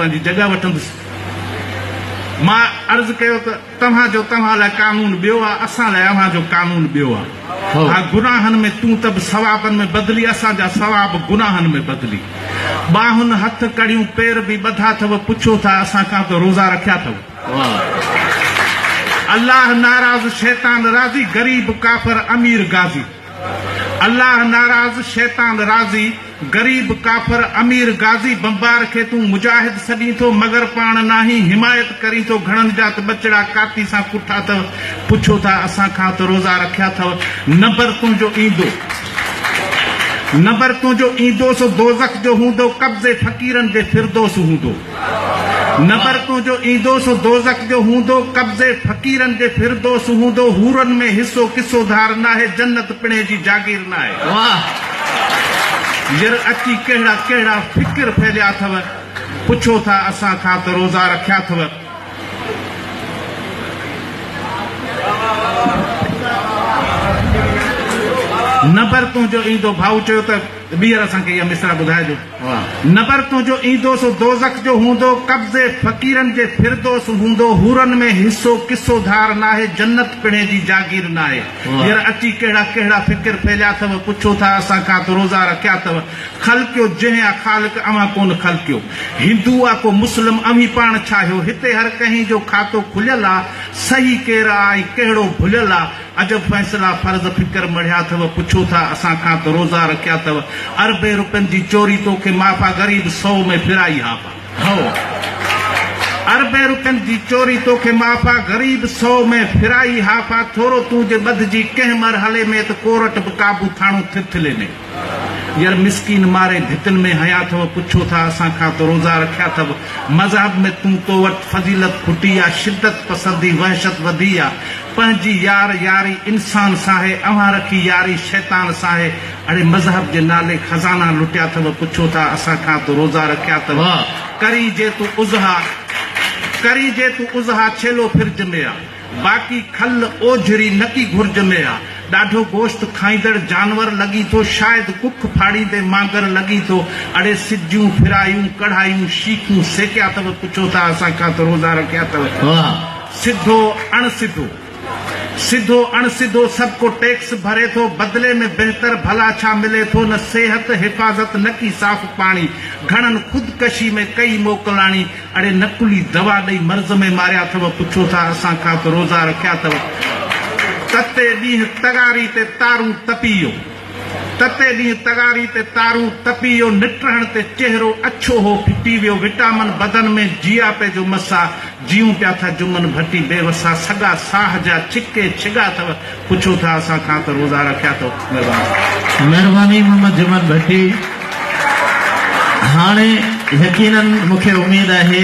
पंहिंजी जॻह वठंदुसि। मां अर्ज़ कयो त तव्हां लाइ कानून ॿियो आहे, असां लाइ अव्हां जो कानून ॿियो आहे। हा, गुनाहनि में तूं त बि सवाबनि में बदिली, असांजा सवाब गुनाहनि में बदिली। बाहुनि हथ कड़ियूं पेर बि ॿधा अथव, पुछो था असां खां त रोज़ा रखिया अथव। अल्लाह नाराज़ शैतान राज़ी, गरीब काफ़िर अमीर गाज़ी। अल्लाह नाराज़ शैतान राज़ी, गरीब काफ़िर अमीर गाज़ी। बम्बार खे तूं मुजाहिद सॾी थो, मगर पाण नाही हिमायत करी थो। घणनि जा त बचड़ा काती सां कुठा अथव, पुछो था असां खां त रोज़ा रखिया अथव। नंबर तुंहिंजो ईंदो सो दोज़ख जो हूंदो, कब्ज़े फ़क़ीरनि जे फिरदोस हूंदो। नंबर तुंहिंजो ईंदो सो दोज़ख जो हूंदो, कब्ज़े फ़क़ीरनि जे फिरदोस हूंदो। हूरनि में हिसो किसो धार नाहे, जन्नत पिणे जी जागीर नाहे। यर अची कहिड़ा कहिड़ा फ़िक्र फैलिया अथव, पुछो था असां खां त रोज़ा रखिया अथव। नंबर तुंहिंजो ईंदो, भाऊ चयो त ॿीहर असांखे इहा मिसरा ॿुधाइजो। नंबर तुंहिंजो ईंदो सो दोज़ख जो हूंदो, कब्ज़े फ़क़ीरनि जे फिरदोस हूंदो। हूरनि में हिसो किसो धार नाहे, जन्नत पिणे जी जागीर नाहे। हींअर अची कहिड़ा कहिड़ा फ़िक्र फैलिया अथव, पुछो था असां खां त रोज़ा रखिया अथव। ख़ल्क़ियो जंहिं आहे ख़ालिक़, अव्हां कोन ख़ल्क़ियो। हिंदू आहे को मुस्लिम, अव्हीं पाण छाहियो। हिते हर कंहिं जो खातो खुलियल आहे, सही केरु आहे ऐं कहिड़ो भुलियल आहे। अजब फ़ैसिला फ़र्ज़ फ़िक्र मढ़िया अथव, पुछो था असां खां त रोज़ा रखिया अथव। अरबे रुपयनि जी चोरी तोखे माफ़ा, गरीब 100 में फिराई हाफ़ा। अरबे रुपयनि जी चोरी तोखे माफ़ा, गरीब 100 में फिराई हाफ़ा। थोरो तूं जे ॿधिजी कंहिं मरहले में त कोरट बि काबू थाणो थिरथिले में। यार मिस्कीन मारे भितनि में हया अथव, पुछो था असां खां त रोज़ा रखिया अथव। मज़हब में तूं तो वटि फज़ीलत खुटी आहे, शिदत पसंदी वहशत वधी आहे। पंहिंजी यारी इंसान सां आहे, अव्हां रखी यारी शैतान सां आहे। अड़े मज़हब जे नाले खज़ाना लुटिया अथव, पुछो था असां खां त रोज़ा रखिया अथव। करी जे तूं उज़हा छेलो फिर्ज में आहे, बाक़ी खल ओझरी नकी घुर्ज में आहे। ॾाढो गोश्त खाईंदड़ जानवर लॻी थो, शायदि कुख फाड़ींदे मांगर लॻी थो। अड़े सिजूं फिरायूं कढ़ायूं शीखूं सेकिया अथव, पुछो था असां खां त रोज़ा रखिया अथव। सिधो अणसिधो सबको टैक्स भरे थो, बदले में बेहतर भला छा मिले थो। न सेहत हिफ़ाज़त न की साफ़ पाणी, घणनि ख़ुदकशी में कई मोकलाणी। अड़े नकुली दवा ॾेई मर्ज़ में मारिया अथव, पुछो था असां खां त रोज़ा रखिया अथव। तते ॾींहुं तगारी ते तारूं तपियो, निटहण ते चेहरो अछो हो फिटी वियो। विटामिन बदन में जिया पे जो मसा, जीऊं पिया था जुमन भट्टी बेवसा। सॻा साह जा छिके छिगा अथव, पुछो था असां खां त रोज़ा रखिया अथव। महिरबानी मोहम्मद जुमन भट्टी। हाणे यकीनन मूंखे उमेद आहे